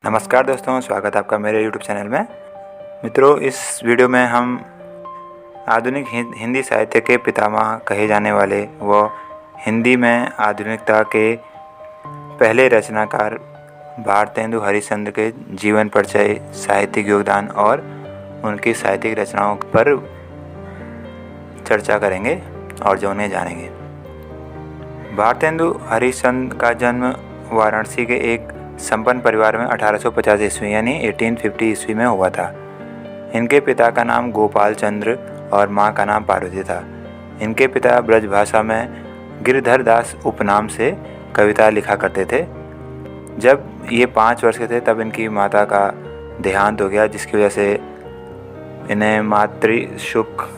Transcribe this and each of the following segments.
नमस्कार दोस्तों, स्वागत है आपका मेरे YouTube चैनल में। मित्रों, इस वीडियो में हम आधुनिक हिंदी साहित्य के पितामह कहे जाने वाले व हिंदी में आधुनिकता के पहले रचनाकार भारतेंदु हरिश्चंद्र के जीवन परिचय, साहित्यिक योगदान और उनकी साहित्यिक रचनाओं पर चर्चा करेंगे और जो उन्हें जानेंगे। भारतेंदु हरिश्चंद्र का जन्म वाराणसी के एक संपन्न परिवार में 1850 ईस्वी यानी 1850 ईस्वी में हुआ था। इनके पिता का नाम गोपाल चंद्र और मां का नाम पार्वती था। इनके पिता ब्रजभाषा में गिरधर दास उपनाम से कविता लिखा करते थे। जब ये 5 वर्ष के थे तब इनकी माता का देहांत हो गया, जिसकी वजह से इन्हें मातृ सुख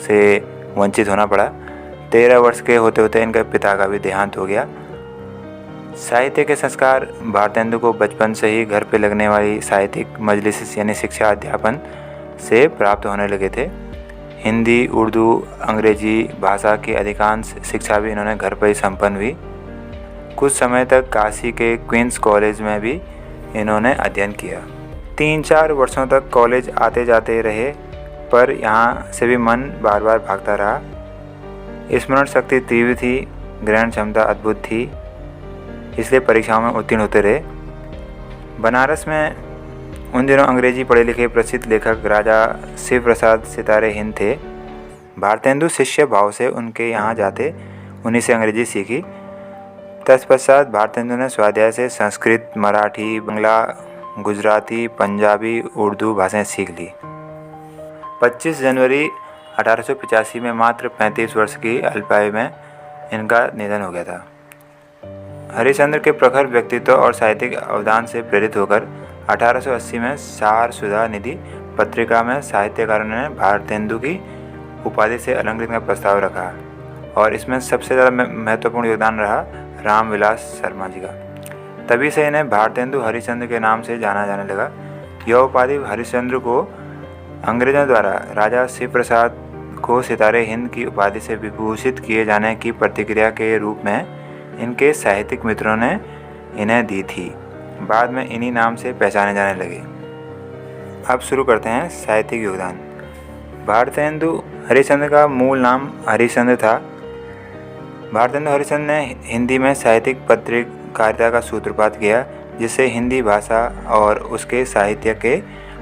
से वंचित होना पड़ा। 13 वर्ष के होते होते इनके पिता का भी देहांत हो गया। साहित्य के संस्कार भारतेंदु को बचपन से ही घर पे लगने वाली साहित्यिक मजलिस यानी शिक्षा अध्यापन से प्राप्त होने लगे थे। हिंदी, उर्दू, अंग्रेजी भाषा की अधिकांश शिक्षा भी इन्होंने घर पर ही संपन्न हुई। कुछ समय तक काशी के क्वींस कॉलेज में भी इन्होंने अध्ययन किया। 3-4 वर्षों तक कॉलेज आते जाते रहे, पर यहाँ से भी मन बार बार भागता रहा। स्मरण शक्ति तीव्र थी, ग्रहण क्षमता अद्भुत थी, इसलिए परीक्षाओं में उत्तीर्ण होते रहे। बनारस में उन दिनों अंग्रेजी पढ़े लिखे प्रसिद्ध लेखक राजा शिव प्रसाद सितारे हिंद थे। भारतेंदु शिष्य भाव से उनके यहाँ जाते उन्हीं से अंग्रेजी सीखी। तत्पश्चात भारतेंदु ने स्वाध्याय से संस्कृत, मराठी, बंगला, गुजराती, पंजाबी, उर्दू भाषाएं सीख ली। 25 जनवरी 1885 में मात्र 35 वर्ष की अल्पायु में इनका निधन हो गया था। हरिश्चंद्र के प्रखर व्यक्तित्व और साहित्यिक अवदान से प्रेरित होकर 1880 में सार सुधा निधि पत्रिका में साहित्यकारों ने भारतेंदु की उपाधि से अलंकृत का प्रस्ताव रखा और इसमें सबसे ज़्यादा महत्वपूर्ण योगदान रहा रामविलास शर्मा जी का। तभी से इन्हें भारतेंदु हरिश्चंद्र के नाम से जाना जाने लगा। यह उपाधि हरिश्चंद्र को अंग्रेजों द्वारा राजा शिव प्रसाद को सितारे हिंद की उपाधि से विभूषित किए जाने की प्रतिक्रिया के रूप में इनके साहित्यिक मित्रों ने इन्हें दी थी। बाद में इन्हीं नाम से पहचाने जाने लगे। अब शुरू करते हैं साहित्यिक योगदान। भारतेंदु हरिश्चंद्र का मूल नाम हरिश्चंद्र था। भारतेंदु हरिश्चंद्र ने हिंदी में साहित्यिक पत्रकारिता का सूत्रपात किया, जिससे हिंदी भाषा और उसके साहित्य के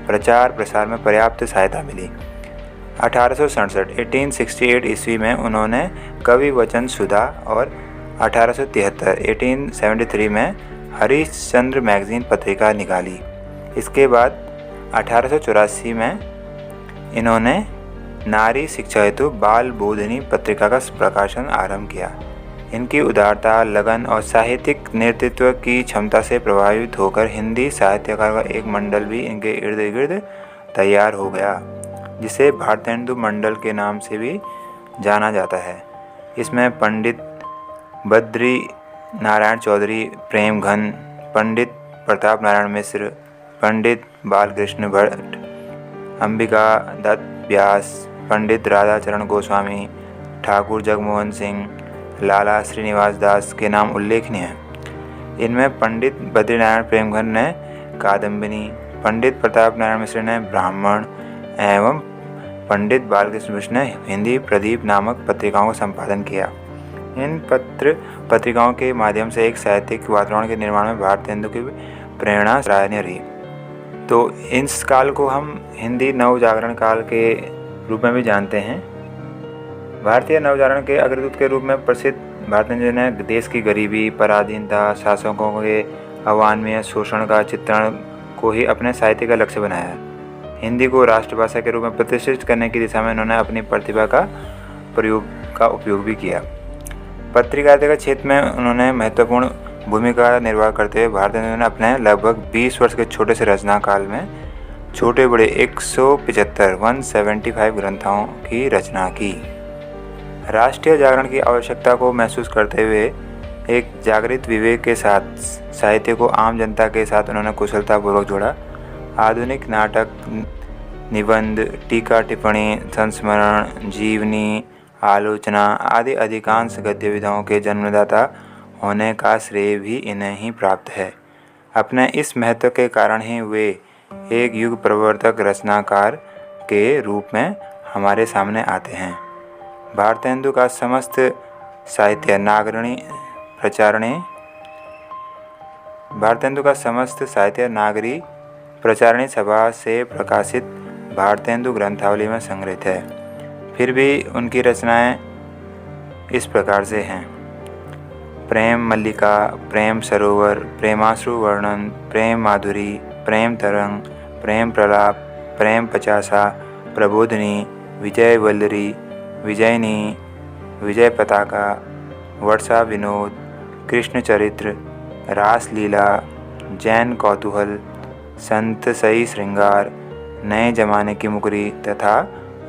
प्रचार प्रसार में पर्याप्त सहायता मिली। 1868 ईस्वी में उन्होंने कवि वचन सुधा और 1873 में हरिश्चंद्र मैगजीन पत्रिका निकाली। इसके बाद 1884 में इन्होंने नारी शिक्षा हेतु बाल बोधिनी पत्रिका का प्रकाशन आरंभ किया। इनकी उदारता, लगन और साहित्यिक नेतृत्व की क्षमता से प्रभावित होकर हिंदी साहित्यकारों का एक मंडल भी इनके इर्द गिर्द तैयार हो गया, जिसे भारतेंदु मंडल के नाम से भी जाना जाता है। इसमें पंडित बद्री नारायण चौधरी प्रेमघन, पंडित प्रताप नारायण मिश्र, पंडित बालकृष्ण भट्ट, अंबिका दत्त व्यास, पंडित राधाचरण गोस्वामी, ठाकुर जगमोहन सिंह, लाला श्रीनिवास दास के नाम उल्लेखनीय हैं। इनमें पंडित बद्रीनारायण प्रेमघन ने कादम्बिनी, पंडित प्रताप नारायण मिश्र ने ब्राह्मण एवं पंडित बालकृष्ण मिश्र ने हिंदी प्रदीप नामक पत्रिकाओं का संपादन किया। इन पत्रिकाओं के माध्यम से एक साहित्यिक वातावरण के निर्माण में भारतेंदु की प्रेरणा सराहनीय रही। तो इस काल को हम हिंदी नवजागरण काल के रूप में भी जानते हैं। भारतीय नवजागरण के अग्रदूत के रूप में प्रसिद्ध भारतेंदु ने देश की गरीबी, पराधीनता, शासकों के अवान्याय शोषण का चित्रण को ही अपने साहित्य का लक्ष्य बनाया। हिंदी को राष्ट्रभाषा के रूप में प्रतिष्ठित करने की दिशा में उन्होंने अपनी प्रतिभा का उपयोग भी किया। पत्रकारिता के क्षेत्र में उन्होंने महत्वपूर्ण भूमिका निर्वाह करते हुए भारतेंदु ने अपने लगभग 20 वर्ष के छोटे से रचना काल में छोटे बड़े 175 ग्रंथों की रचना की। राष्ट्रीय जागरण की आवश्यकता को महसूस करते हुए एक जागृत विवेक के साथ साहित्य को आम जनता के साथ उन्होंने कुशलतापूर्वक जोड़ा। आधुनिक नाटक, निबंध, टीका टिप्पणी, संस्मरण, जीवनी, आलोचना आदि अधिकांश गद्य विधाओं के जन्मदाता होने का श्रेय भी इन्हें ही प्राप्त है। अपने इस महत्व के कारण ही वे एक युग प्रवर्तक रचनाकार के रूप में हमारे सामने आते हैं। भारतेंदु का समस्त साहित्य नागरी प्रचारणी सभा से प्रकाशित भारतेंदु ग्रंथावली में संग्रहित है। फिर भी उनकी रचनाएं इस प्रकार से हैं: प्रेम मल्लिका, प्रेम सरोवर, प्रेमाश्रु वर्णन, प्रेम माधुरी, प्रेम तरंग, प्रेम प्रलाप, प्रेम पचासा, प्रबोधिनी, विजय वल्लरी, विजयनी, विजय पताका, वर्षा विनोद, कृष्ण चरित्र, रासलीला, जैन कौतूहल, संत सई श्रृंगार, नए जमाने की मुकरी तथा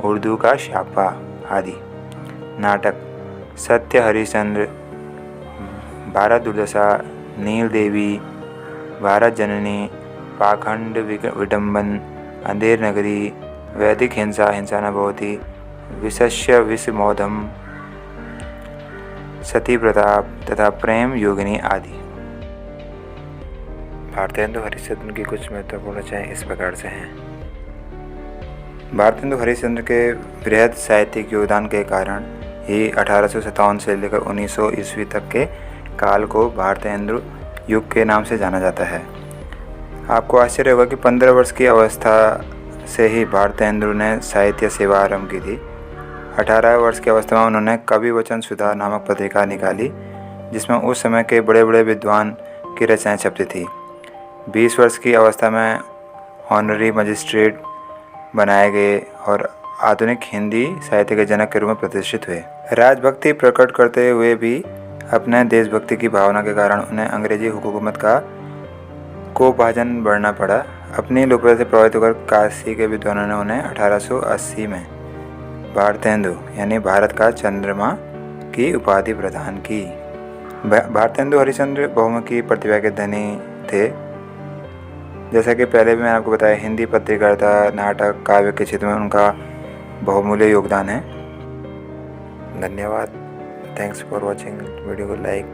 उर्दू का शापा आदि। नाटक: सत्य हरिश्चंद्र, भारत दुर्दशा, नील देवी, भारत जननी, पाखंड विडंबन, अंधेर नगरी, वैदिक हिंसा हिंसा न भवति, विशस्य विषमोधम, सती प्रताप तथा प्रेम योगिनी आदि। भारतेंदु हरिश्चंद्र की कुछ महत्वपूर्ण रचनाएं इस प्रकार से हैं। भारतेंदु हरिश्चंद्र के बृहद साहित्यिक योगदान के कारण ही 1857 से लेकर 1900 ईस्वी तक के काल को भारतेंदु युग के नाम से जाना जाता है। आपको आश्चर्य होगा कि 15 वर्ष की अवस्था से ही भारतेंदु ने साहित्य सेवा आरंभ की थी। 18 वर्ष की अवस्था में उन्होंने कवि वचन सुधा नामक पत्रिका निकाली, जिसमें उस समय के बड़े बड़े विद्वान की रचनाएं छपती थी। 20 वर्ष की अवस्था में ऑनरी मजिस्ट्रेट बनाए गए और आधुनिक हिंदी साहित्य के जनक के रूप में प्रतिष्ठित हुए। राजभक्ति प्रकट करते हुए भी अपने देशभक्ति की भावना के कारण उन्हें अंग्रेजी हुकूमत को भाजन बढ़ना पड़ा। अपनी लोकप्रियता से प्रभावित होकर काशी के विद्वानों ने उन्हें 1880 में भारतेंदु यानी भारत का चंद्रमा की उपाधि प्रदान की। भारतेंदु हरिश्चंद्र बहुमुखी प्रतिभा के धनी थे। जैसा कि पहले भी मैंने आपको बताया, हिंदी पत्रकारिता, नाटक, काव्य के क्षेत्र में उनका बहुमूल्य योगदान है। धन्यवाद। Thanks for watching. वीडियो को लाइक